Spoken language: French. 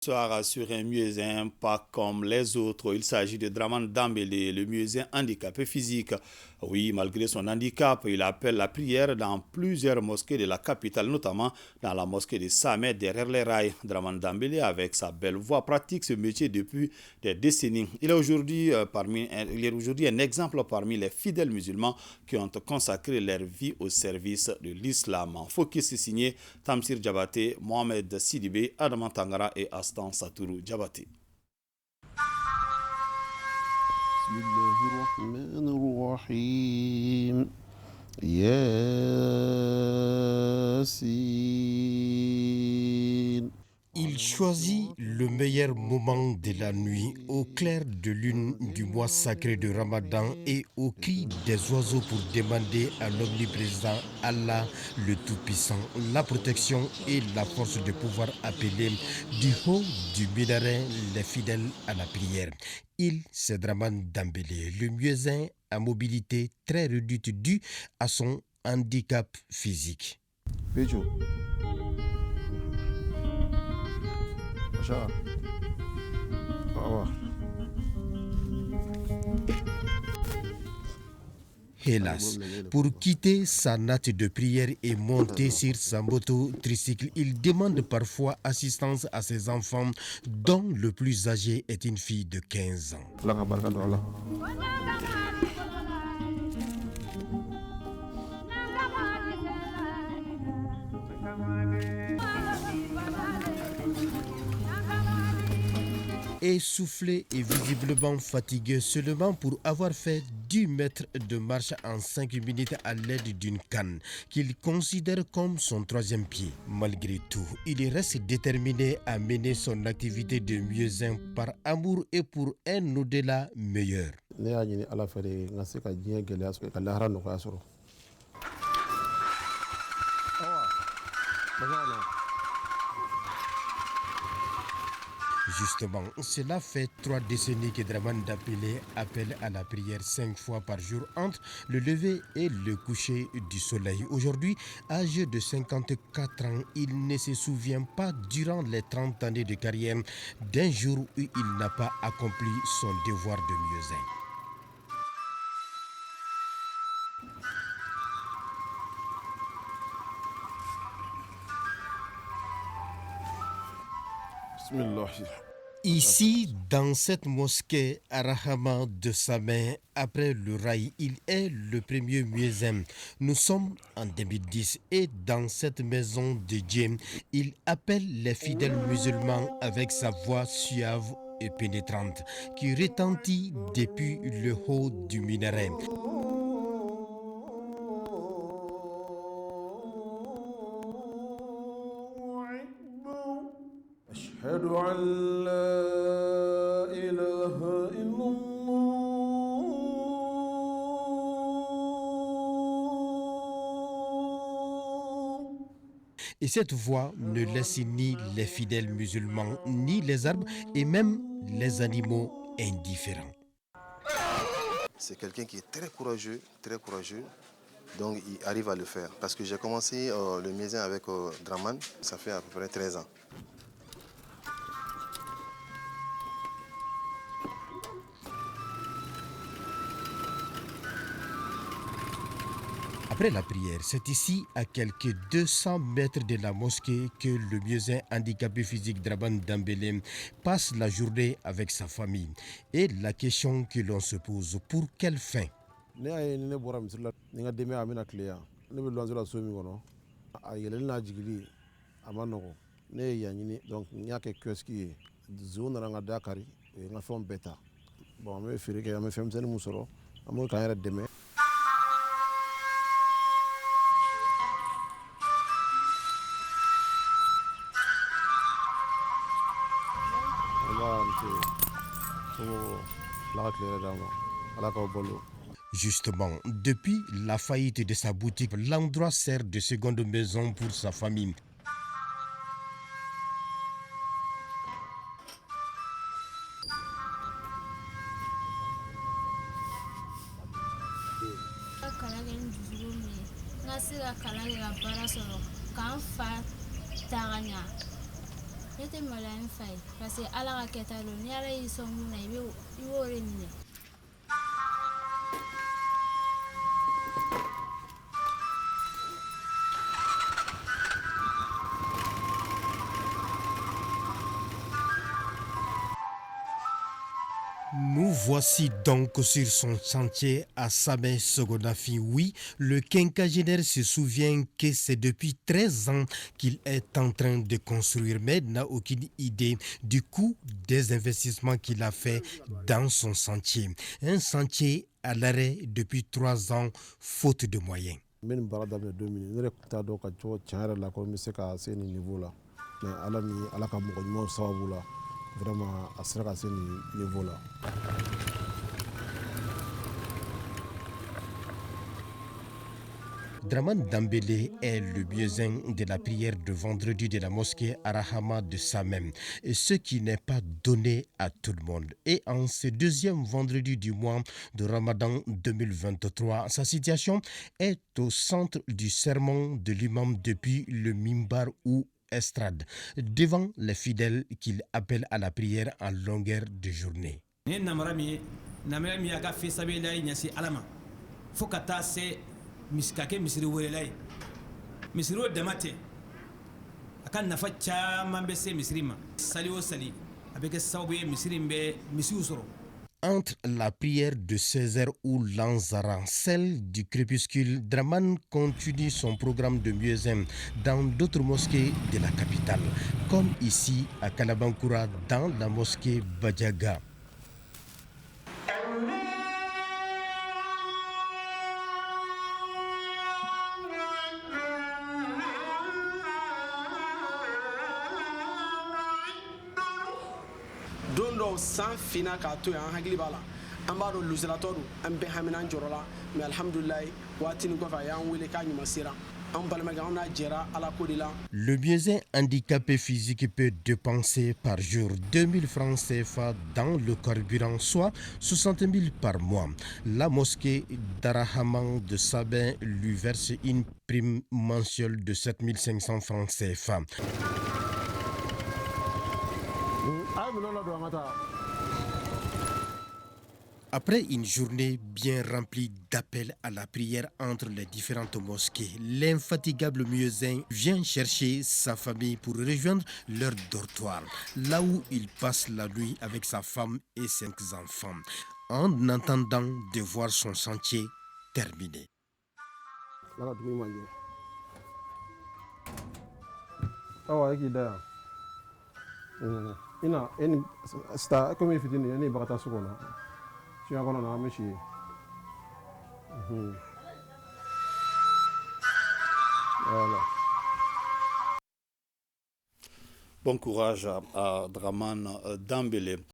Soir sur un muezzin pas comme les autres. Il s'agit de Draman Dambélé, le muezzin handicapé physique. Oui, malgré son handicap, il appelle la prière dans plusieurs mosquées de la capitale, notamment dans la mosquée de Samet derrière les rails. Draman Dambélé, avec sa belle voix, pratique ce métier depuis des décennies. Il est aujourd'hui un exemple parmi les fidèles musulmans qui ont consacré leur vie au service de l'islam. Focus est signé Tamsir Diabaté, Mohamed Sidibé, Adama Tangara et Astan Satourou Diabaté. بسم الله الرحمن الرحيم ياسين. Il choisit le meilleur moment de la nuit, au clair de lune du mois sacré de Ramadan et au cri des oiseaux pour demander à l'omniprésent Allah le Tout-Puissant la protection et la force de pouvoir appeler du haut du minaret les fidèles à la prière. C'est Draman Dambélé, le muezzin à mobilité très réduite due à son handicap physique. Pécho. Acha. Hélas, pour quitter sa natte de prière et monter sur sa moto tricycle, il demande parfois assistance à ses enfants, dont le plus âgé est une fille de 15 ans. Essoufflé et visiblement fatigué seulement pour avoir fait 10 mètres de marche en 5 minutes à l'aide d'une canne qu'il considère comme son troisième pied. Malgré tout, il reste déterminé à mener son activité de muezzin par amour et pour un au-delà meilleur. Justement, cela fait 3 décennies que Draman Dambélé appelle à la prière 5 fois par jour entre le lever et le coucher du soleil. Aujourd'hui, âgé de 54 ans, il ne se souvient pas durant les 30 années de carrière d'un jour où il n'a pas accompli son devoir de muezzin. Ici, dans cette mosquée Arahama de Samet, après le rail, il est le premier muezzin. Nous sommes en 2010 et dans cette maison de Dieu, il appelle les fidèles musulmans avec sa voix suave et pénétrante qui retentit depuis le haut du minaret. أشهد أن لا إله إلا الله. Et cette voix ne laisse ni les fidèles musulmans, ni les arbres et même les animaux indifférents. C'est quelqu'un qui est très courageux, donc il arrive à le faire. Parce que j'ai commencé le muezzin avec Draman, ça fait à peu près 13 ans. Après la prière, c'est ici, à quelques 200 mètres de la mosquée, que le muezzin handicapé physique Draman Dambélé passe la journée avec sa famille. Et la question que l'on se pose, pour quelle fin? Justement, depuis la faillite de sa boutique, l'endroit sert de seconde maison pour sa famille. ne tɛ maloya n fa ye parce que ala ka kɛta don ni ala y'i sɔn mun na i b'o de minɛ. Nous voici donc sur son chantier à Samé Sogonafi. Oui, le quinquagénaire se souvient que c'est depuis 13 ans qu'il est en train de construire, mais n'a aucune idée du coût des investissements qu'il a fait dans son chantier. Un chantier à l'arrêt depuis 3 ans, faute de moyens. N bɛ nin baara daminɛ don min ne yɛrɛ tun t'a dɔn ka cogo tiɲɛ yɛrɛ la ko n bɛ se ka se nin niveau la mais ala ni ala ka mɔgɔ ɲumanw sababu la vraiment a sera ka se nin niveau la. Draman Dambélé est le muezzin de la prière de vendredi de la mosquée Arahama de Samem, ce qui n'est pas donné à tout le monde. Et en ce deuxième vendredi du mois de Ramadan 2023, sa situation est au centre du sermon de l'imam depuis le mimbar ou estrade, devant les fidèles qu'il appelle à la prière en longueur de journée. Miskake misiri welelay misiro damate akan nafa caman be se misiri ma sali o sali avec sababu ye misiri be misiw soro. Entre la prière de 16h ou l'Anzara, celle du crépuscule, Draman continue son programme de muezzin dans d'autres mosquées de la capitale, comme ici à Kalabankura dans la mosquée Badjaga. don dɔw san fina k'a to yan an hakili b'a la an b'a dɔn lusiratɔ don an bɛɛ haminan jɔrɔ la mais alhamdulilayi waatinin kɔfɛ a y'an wele k'a ɲuman sera an balimakɛ an n'a jɛra ala ko de la. Le muezzin handicapé physique peut dépenser par jour 2000 francs CFA dans le carburant, soit 60 000 par mois. La mosquée d'Arahaman de Sabin lui verse une prime mensuelle de 7500 francs CFA. Après une journée bien remplie d'appels à la prière entre les différentes mosquées, l'infatigable muezzin vient chercher sa famille pour rejoindre leur dortoir, là où il passe la nuit avec sa femme et 5 enfants, en attendant de voir son chantier terminé. Ina en sta comme fitini ni bagata sukona ci ngona na meshi. Voilà. Bon courage à Draman Dambélé.